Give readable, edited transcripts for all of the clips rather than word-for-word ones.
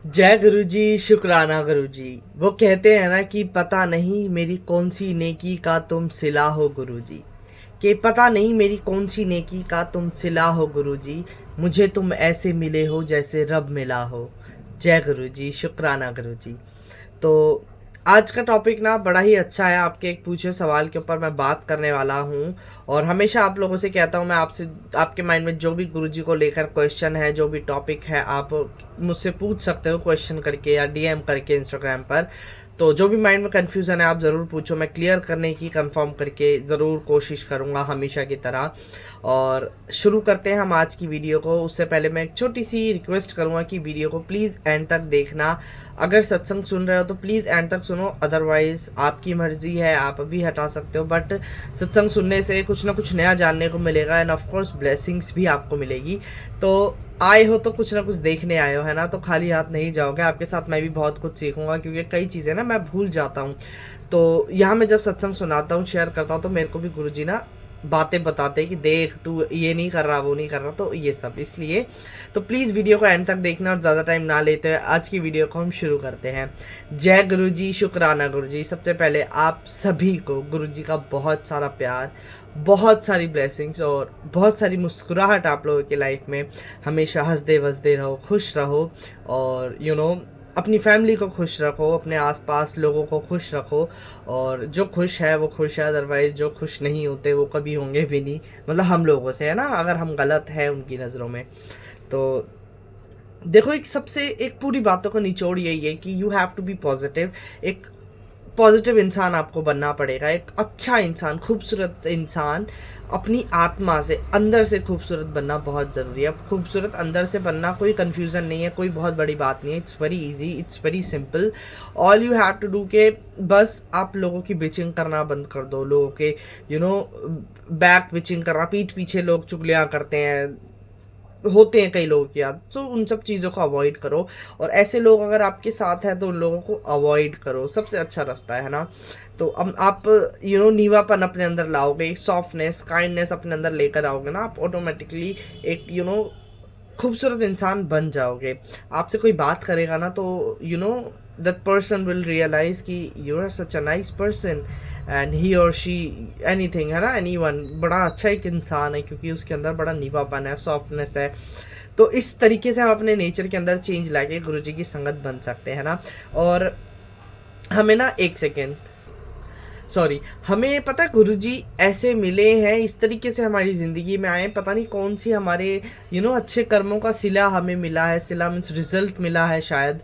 जय गुरु जी, शुक्राना गुरु जी। वो कहते हैं ना कि पता नहीं मेरी कौन सी नेकी का तुम सिला हो गुरु जी। कि पता नहीं मेरी कौन सी नेकी का तुम सिला हो गुरु जी। मुझे तुम ऐसे मिले हो जैसे रब मिला हो। जय गुरु जी, शुक्राना गुरु जी। तो आज का टॉपिक ना बड़ा ही अच्छा है। आपके एक पूछे सवाल के ऊपर मैं बात करने वाला हूँ। और हमेशा आप लोगों से कहता हूँ, मैं आपसे आपके माइंड में जो भी गुरुजी को लेकर क्वेश्चन है, जो भी टॉपिक है, आप मुझसे पूछ सकते हो क्वेश्चन करके या डीएम करके इंस्टाग्राम पर। तो जो भी माइंड में कन्फ्यूज़न है आप ज़रूर पूछो, मैं क्लियर करने की कंफर्म करके ज़रूर कोशिश करूँगा हमेशा की तरह। और शुरू करते हैं हम आज की वीडियो को। उससे पहले मैं एक छोटी सी रिक्वेस्ट करूँगा कि वीडियो को प्लीज़ एंड तक देखना। अगर सत्संग सुन रहे हो तो प्लीज़ एंड तक सुनो, अदरवाइज़ आपकी मर्ज़ी है, आप अभी हटा सकते हो। बट सत्संग सुनने से कुछ ना कुछ नया जानने को मिलेगा एंड ऑफ कोर्स ब्लेसिंग्स भी आपको मिलेगी। तो आए हो तो कुछ ना कुछ देखने आए हो, है ना? तो खाली हाथ नहीं जाओगे, आपके साथ मैं भी बहुत कुछ सीखूंगा, क्योंकि कई चीज़ें ना मैं भूल जाता हूँ। तो यहाँ मैं जब सत्संग सुनाता हूँ, शेयर करता हूँ, तो मेरे को भी गुरुजी ना बातें बताते हैं कि देख तू ये नहीं कर रहा, वो नहीं कर रहा, तो ये सब इसलिए। तो प्लीज़ वीडियो को एंड तक देखना और ज़्यादा टाइम ना लेते हुए आज की वीडियो को हम शुरू करते हैं। जय गुरु जी, शुक्राना गुरु जी। सबसे पहले आप सभी को गुरु जी का बहुत सारा प्यार, बहुत सारी ब्लेसिंग्स और बहुत सारी मुस्कुराहट आप लोगों की लाइफ में। हमेशा हंसदे वसदे रहो, खुश रहो और अपनी फैमिली को खुश रखो, अपने आसपास लोगों को खुश रखो। और जो खुश है वो खुश है, अदरवाइज़ जो खुश नहीं होते वो कभी होंगे भी नहीं। मतलब हम लोगों से, है ना, अगर हम गलत हैं उनकी नज़रों में। तो देखो, एक पूरी बातों का निचोड़ यही है कि you have to be positive. एक पॉजिटिव इंसान आपको बनना पड़ेगा, एक अच्छा इंसान, खूबसूरत इंसान। अपनी आत्मा से, अंदर से खूबसूरत बनना बहुत ज़रूरी है। अब खूबसूरत अंदर से बनना कोई कन्फ्यूज़न नहीं है, कोई बहुत बड़ी बात नहीं है। It's very easy, it's very simple. All you have to do के बस आप लोगों की बिचिंग करना बंद कर दो। लोगों के यू नो बैक बिचिंग करना, पीठ पीछे लोग चुगलियाँ करते हैं, होते हैं कई लोगों की आदत। तो उन सब चीज़ों को अवॉइड करो। और ऐसे लोग अगर आपके साथ हैं तो उन लोगों को अवॉइड करो, सबसे अच्छा रास्ता है ना। तो अब आप नीवापन अपने अंदर लाओगे, सॉफ्टनेस, काइंडनेस अपने अंदर लेकर आओगे ना, आप ऑटोमेटिकली एक खूबसूरत इंसान बन जाओगे। आपसे कोई बात करेगा ना तो दैट पर्सन विल रियलाइज कि you are such a nice person and he और शी, एनीथिंग, है ना, एनीवन बड़ा अच्छा एक इंसान है, क्योंकि उसके अंदर बड़ा नीवापन है, सॉफ्टनेस है। तो इस तरीके से हम अपने नेचर के अंदर चेंज लाके गुरुजी की संगत बन सकते हैं ना। और हमें ना एक सेकेंड, सॉरी, हमें पता है गुरुजी ऐसे मिले हैं, इस तरीके से हमारी ज़िंदगी में आए, पता नहीं कौन सी हमारे अच्छे कर्मों का सिला हमें मिला है। सिला मीन्स रिजल्ट मिला है शायद,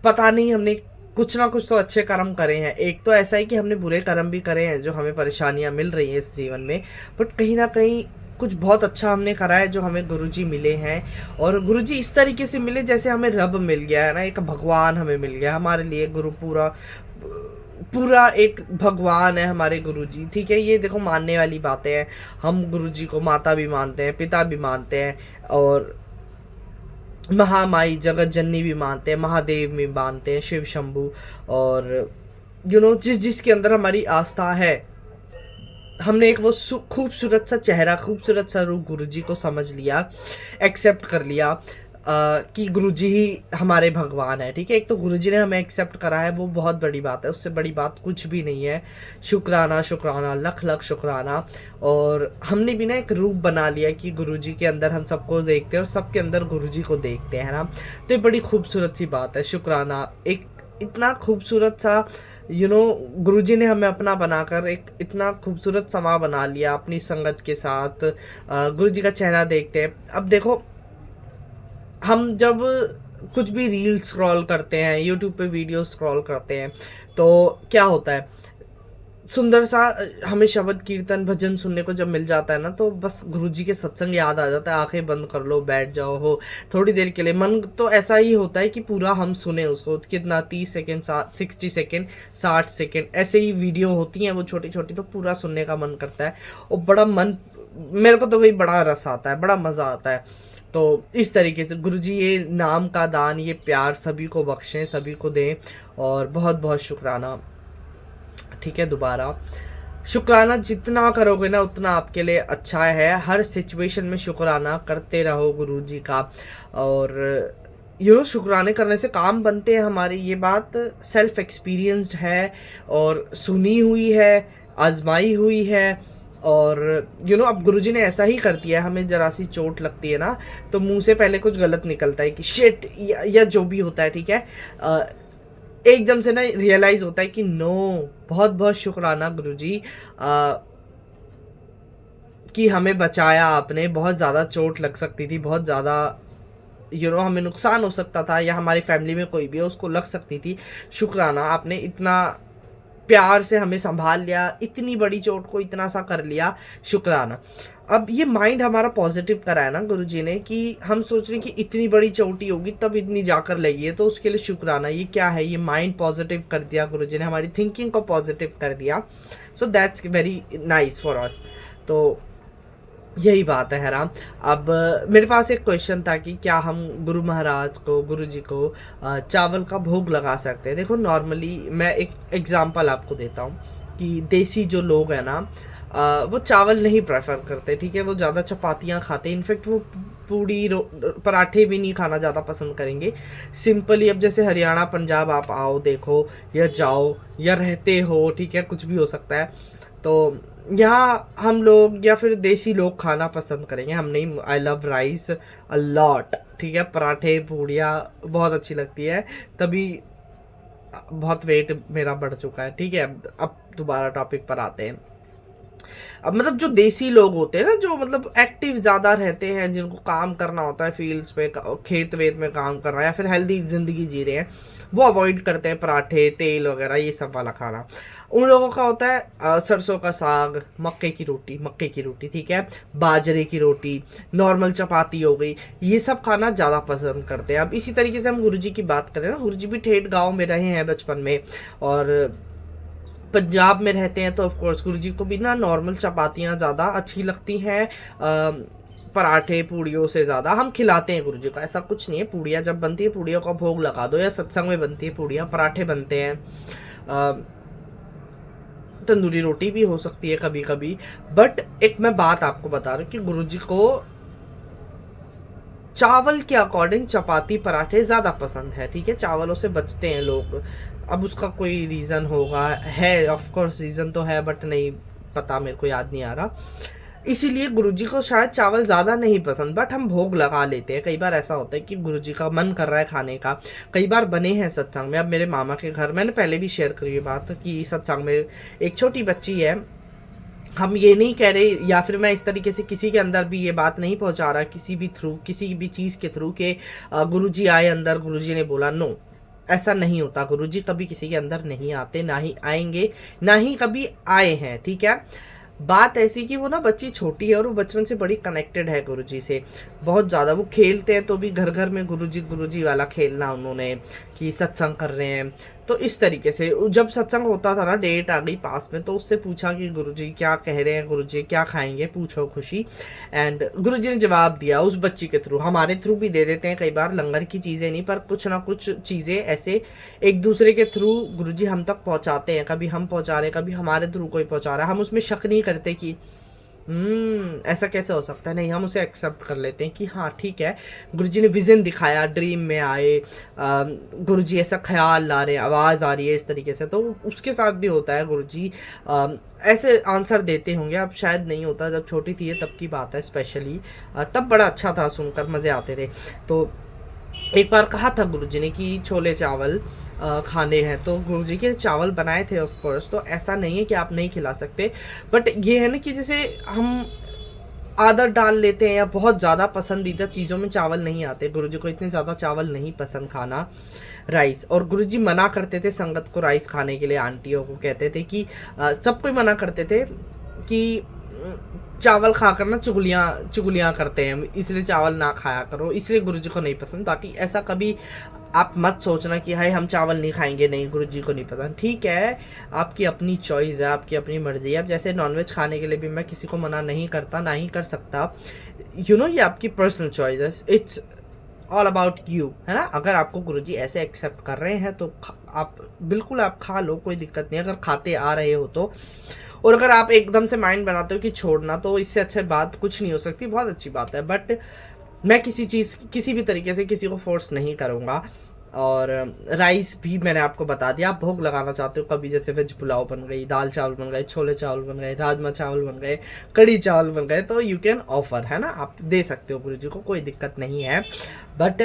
पता नहीं। हमने कुछ ना कुछ तो अच्छे कर्म करे हैं। एक तो ऐसा है कि हमने बुरे कर्म भी करे हैं जो हमें परेशानियां मिल रही हैं इस जीवन में, बट कहीं ना कहीं कुछ बहुत अच्छा हमने करा है जो हमें गुरुजी मिले हैं। और गुरुजी इस तरीके से मिले जैसे हमें रब मिल गया है ना, एक भगवान हमें मिल गया। हमारे लिए गुरु पूरा पूरा एक भगवान है हमारे गुरुजी, ठीक है। ये देखो, मानने वाली बातें हैं। हम गुरुजी को माता भी मानते हैं, पिता भी मानते हैं, और महामाई जगत जननी भी मानते हैं, महादेव भी मानते हैं, शिव शंभू। और जिस जिसके अंदर हमारी आस्था है, हमने एक वो खूबसूरत सा चेहरा, खूबसूरत सा रूप गुरुजी को समझ लिया, एक्सेप्ट कर लिया कि गुरुजी ही हमारे भगवान है, ठीक है। एक तो गुरुजी ने हमें एक्सेप्ट करा है, वो बहुत बड़ी बात है, उससे बड़ी बात कुछ भी नहीं है। शुक्राना, शुक्राना, लख लख शुक्राना। और हमने भी ना एक रूप बना लिया कि गुरुजी के अंदर हम सबको देखते हैं और सबके अंदर गुरुजी को देखते हैं ना। तो ये बड़ी खूबसूरत सी बात है, शुक्राना। एक इतना खूबसूरत सा गुरुजी ने हमें अपना बनाकर एक इतना खूबसूरत समा बना लिया अपनी संगत के साथ। गुरुजी का चेहरा देखते हैं। अब देखो, हम जब कुछ भी रील स्क्रॉल करते हैं, यूट्यूब पे वीडियो स्क्रॉल करते हैं, तो क्या होता है, सुंदर सा हमें शब्द कीर्तन भजन सुनने को जब मिल जाता है ना, तो बस गुरुजी के सत्संग याद आ जाता है। आंखें बंद कर लो, बैठ जाओ हो थोड़ी देर के लिए। मन तो ऐसा ही होता है कि पूरा हम सुने उसको, कितना 30 सेकेंड, 60 सेकेंड, 60 सेकेंड, ऐसे ही वीडियो होती हैं वो छोटी छोटी, तो पूरा सुनने का मन करता है। और बड़ा मन, मेरे को तो भाई बड़ा रस आता है, बड़ा मज़ा आता है। तो इस तरीके से गुरुजी ये नाम का दान, ये प्यार सभी को बख्शें, सभी को दें। और बहुत बहुत शुक्राना, ठीक है। दोबारा शुक्राना जितना करोगे ना उतना आपके लिए अच्छा है। हर सिचुएशन में शुक्राना करते रहो गुरुजी का। और शुक्राने करने से काम बनते हैं हमारे, ये बात सेल्फ एक्सपीरियंस्ड है और सुनी हुई है, आजमाई हुई है। और अब गुरुजी ने ऐसा ही कर दिया है, हमें जरा सी चोट लगती है ना तो मुंह से पहले कुछ गलत निकलता है कि शिट, या जो भी होता है, ठीक है, एकदम से ना रियलाइज होता है कि नो, बहुत बहुत शुक्राना गुरुजी कि हमें बचाया आपने, बहुत ज़्यादा चोट लग सकती थी, बहुत ज़्यादा हमें नुकसान हो सकता था, या हमारी फैमिली में कोई भी है उसको लग सकती थी। शुक्राना, आपने इतना प्यार से हमें संभाल लिया, इतनी बड़ी चोट को इतना सा कर लिया, शुक्राना। अब ये माइंड हमारा पॉजिटिव कराया ना गुरुजी ने, कि हम सोच रहे हैं कि इतनी बड़ी चोटी होगी तब इतनी जाकर लगी है, तो उसके लिए शुक्राना। ये क्या है, ये माइंड पॉजिटिव कर दिया गुरुजी ने, हमारी थिंकिंग को पॉजिटिव कर दिया। So that's very nice for us. तो यही बात है राम। अब मेरे पास एक क्वेश्चन था कि क्या हम गुरु महाराज को, गुरु जी को चावल का भोग लगा सकते हैं। देखो, नॉर्मली मैं एक एग्जांपल आपको देता हूँ कि देसी जो लोग हैं ना, वो चावल नहीं प्रेफर करते, ठीक है, वो ज़्यादा चपातियाँ खाते हैं। इनफेक्ट वो पूड़ी पराठे भी नहीं खाना ज़्यादा पसंद करेंगे। सिंपली, अब जैसे हरियाणा पंजाब आप आओ, देखो, या जाओ, या रहते हो, ठीक है, कुछ भी हो सकता है, तो यहाँ हम लोग या फिर देसी लोग खाना पसंद करेंगे, हम नहीं। I love rice a lot, ठीक है, पराठे पूड़ियाँ बहुत अच्छी लगती है, तभी बहुत वेट मेरा बढ़ चुका है, ठीक है। अब दोबारा टॉपिक पर आते हैं। अब मतलब जो देसी लोग होते हैं ना, जो मतलब एक्टिव ज़्यादा रहते हैं, जिनको काम करना होता है फील्ड्स पे, खेत वेत में काम करना, या फिर हेल्दी ज़िंदगी जी रहे हैं, वो अवॉइड करते हैं पराठे, तेल वगैरह, ये सब वाला खाना। उन लोगों का होता है सरसों का साग, मक्के की रोटी, ठीक है, बाजरे की रोटी, नॉर्मल चपाती हो गई, ये सब खाना ज़्यादा पसंद करते हैं। अब इसी तरीके से हम गुरुजी की बात करें ना, गुरुजी भी ठेठ गाँव में रहे हैं बचपन में, और पंजाब में रहते हैं, तो ऑफ कोर्स गुरुजी को भी ना नॉर्मल चपातियाँ ज़्यादा अच्छी लगती हैं, पराठे पूड़ियों से ज़्यादा हम खिलाते हैं गुरुजी को। ऐसा कुछ नहीं है, पूड़ियाँ जब बनती है पूड़ियों का भोग लगा दो, या सत्संग में बनती है पूड़ियाँ, पराठे बनते हैं, तंदूरी रोटी भी हो सकती है कभी कभी। बट एक मैं बात आपको बता रहा हूँ कि गुरुजी को चावल के अकॉर्डिंग चपाती पराठे ज़्यादा पसंद है, ठीक है, चावलों से बचते हैं लोग। अब उसका कोई रीज़न होगा, है ऑफ कोर्स रीज़न तो है, बट नहीं पता, मेरे को याद नहीं आ रहा। इसीलिए गुरुजी को शायद चावल ज़्यादा नहीं पसंद, बट हम भोग लगा लेते हैं। कई बार ऐसा होता है कि गुरुजी का मन कर रहा है खाने का, कई बार बने हैं सत्संग में। अब मेरे मामा के घर, मैंने पहले भी शेयर करी ये बात, कि सत्संग में एक छोटी बच्ची है, हम ये नहीं कह रहे, या फिर मैं इस तरीके से किसी के अंदर भी ये बात नहीं पहुंचा रहा किसी भी थ्रू, किसी भी चीज़ के थ्रू के गुरुजी आए अंदर, गुरुजी ने बोला, नो, ऐसा नहीं होता। गुरुजी कभी किसी के अंदर नहीं आते, ना ही आएंगे, ना ही कभी आए हैं, ठीक है। बात ऐसी कि वो ना बच्ची छोटी है और वो बचपन से बड़ी कनेक्टेड है गुरुजी से, बहुत ज़्यादा। वो खेलते हैं तो भी घर घर में गुरुजी वाला खेलना उन्होंने, कि सत्संग कर रहे हैं। तो इस तरीके से जब सत्संग होता था ना, डेट आ गई पास में, तो उससे पूछा कि गुरुजी क्या कह रहे हैं, गुरुजी क्या खाएंगे, पूछो खुशी। एंड गुरुजी ने जवाब दिया उस बच्ची के थ्रू, हमारे थ्रू भी दे देते हैं कई बार, लंगर की चीज़ें नहीं, पर कुछ ना कुछ चीज़ें ऐसे एक दूसरे के थ्रू गुरुजी हम तक पहुंचाते हैं। कभी हम पहुंचा रहे हैं, कभी हमारे थ्रू कोई पहुंचा रहा है, हम उसमें शक नहीं करते कि ऐसा कैसे हो सकता है, नहीं, हम उसे एक्सेप्ट कर लेते हैं कि हाँ ठीक है, गुरुजी ने विजन दिखाया, ड्रीम में आए, गुरुजी ऐसा ख्याल ला रहे हैं, आवाज़ आ रही है इस तरीके से, तो उसके साथ भी होता है। गुरुजी ऐसे आंसर देते होंगे, अब शायद नहीं होता, जब छोटी थी तब की बात है स्पेशली, तब बड़ा अच्छा था, सुनकर मज़े आते थे। तो एक बार कहा था गुरुजी ने कि छोले चावल खाने हैं, तो गुरुजी के चावल बनाए थे ऑफ कोर्स, तो ऐसा नहीं है कि आप नहीं खिला सकते। बट ये है ना कि जैसे हम आदत डाल लेते हैं, या बहुत ज़्यादा पसंदीदा चीज़ों में चावल नहीं आते। गुरुजी को इतने ज़्यादा चावल नहीं पसंद खाना, राइस, और गुरुजी मना करते थे संगत को राइस खाने के लिए। आंटियों को कहते थे कि सबको मना करते थे कि चावल खाकर ना चुगलियाँ करते हैं, इसलिए चावल ना खाया करो, इसलिए गुरुजी को नहीं पसंद। बाकी ऐसा कभी आप मत सोचना कि हाय हम चावल नहीं खाएंगे, नहीं, गुरुजी को नहीं पसंद, ठीक है, आपकी अपनी चॉइस है, आपकी अपनी मर्जी है। अब जैसे नॉनवेज खाने के लिए भी मैं किसी को मना नहीं करता, ना ही कर सकता, ये आपकी पर्सनल चॉइस है, इट्स ऑल अबाउट यू, है ना। अगर आपको गुरुजी ऐसे एक्सेप्ट कर रहे हैं तो आप बिल्कुल आप खा लो, कोई दिक्कत नहीं, अगर खाते आ रहे हो तो। और अगर आप एकदम से माइंड बनाते हो कि छोड़ना, तो इससे अच्छी बात कुछ नहीं हो सकती, बहुत अच्छी बात है। बट मैं किसी भी तरीके से किसी को फोर्स नहीं करूँगा। और राइस भी मैंने आपको बता दिया, आप भोग लगाना चाहते हो कभी, जैसे वेज पुलाव बन गई, दाल चावल बन गए, छोले चावल बन गए, राजमा चावल बन गए, कड़ी चावल बन गए, तो यू कैन ऑफर, है ना, आप दे सकते हो गुरु जी को, कोई दिक्कत नहीं है। बट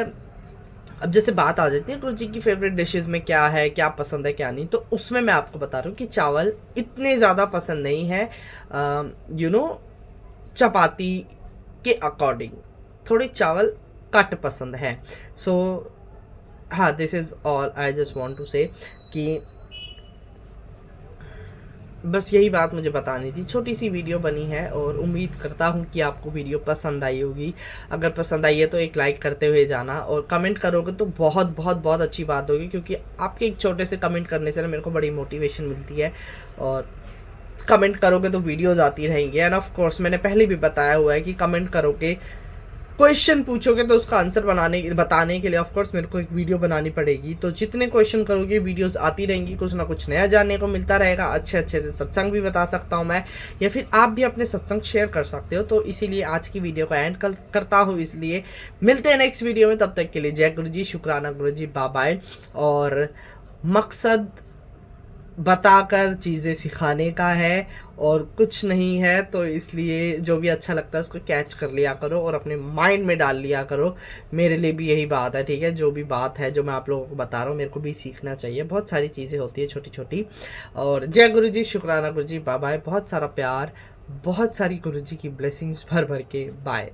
अब जैसे बात आ जाती है गुरु जी की फेवरेट डिशेस में क्या है, क्या पसंद है क्या नहीं, तो उसमें मैं आपको बता रहा हूँ कि चावल इतने ज़्यादा पसंद नहीं है। चपाती के अकॉर्डिंग थोड़े चावल कट पसंद है। सो हाँ, this is all I just want to say कि बस यही बात मुझे बतानी थी। छोटी सी वीडियो बनी है और उम्मीद करता हूँ कि आपको वीडियो पसंद आई होगी। अगर पसंद आई है तो एक लाइक करते हुए जाना, और कमेंट करोगे तो बहुत बहुत बहुत अच्छी बात होगी, क्योंकि आपके एक छोटे से कमेंट करने से ना मेरे को बड़ी मोटिवेशन मिलती है। और कमेंट करोगे तो वीडियोज़ आती रहेंगी। एंड ऑफ कोर्स मैंने पहले भी बताया हुआ है कि कमेंट करोगे, क्वेश्चन पूछोगे तो उसका आंसर बताने के लिए ऑफ कोर्स मेरे को एक वीडियो बनानी पड़ेगी। तो जितने क्वेश्चन करोगे वीडियोस आती रहेंगी, कुछ ना कुछ नया जानने को मिलता रहेगा। अच्छे अच्छे से सत्संग भी बता सकता हूँ मैं, या फिर आप भी अपने सत्संग शेयर कर सकते हो। तो इसीलिए आज की वीडियो को एंड करता हूँ। इसलिए मिलते हैं नेक्स्ट वीडियो में, तब तक के लिए जय गुरु जी, शुक्राना गुरु जी, बाय बाय। और मकसद बताकर चीज़ें सिखाने का है और कुछ नहीं है, तो इसलिए जो भी अच्छा लगता है उसको कैच कर लिया करो और अपने माइंड में डाल लिया करो। मेरे लिए भी यही बात है, ठीक है, जो भी बात है जो मैं आप लोगों को बता रहा हूँ मेरे को भी सीखना चाहिए। बहुत सारी चीज़ें होती है छोटी छोटी। और जय गुरु जी, शुक्राना गुरु जी, बाय बाय। बहुत सारा प्यार, बहुत सारी गुरु जी की ब्लेसिंग्स भर भर के, बाय।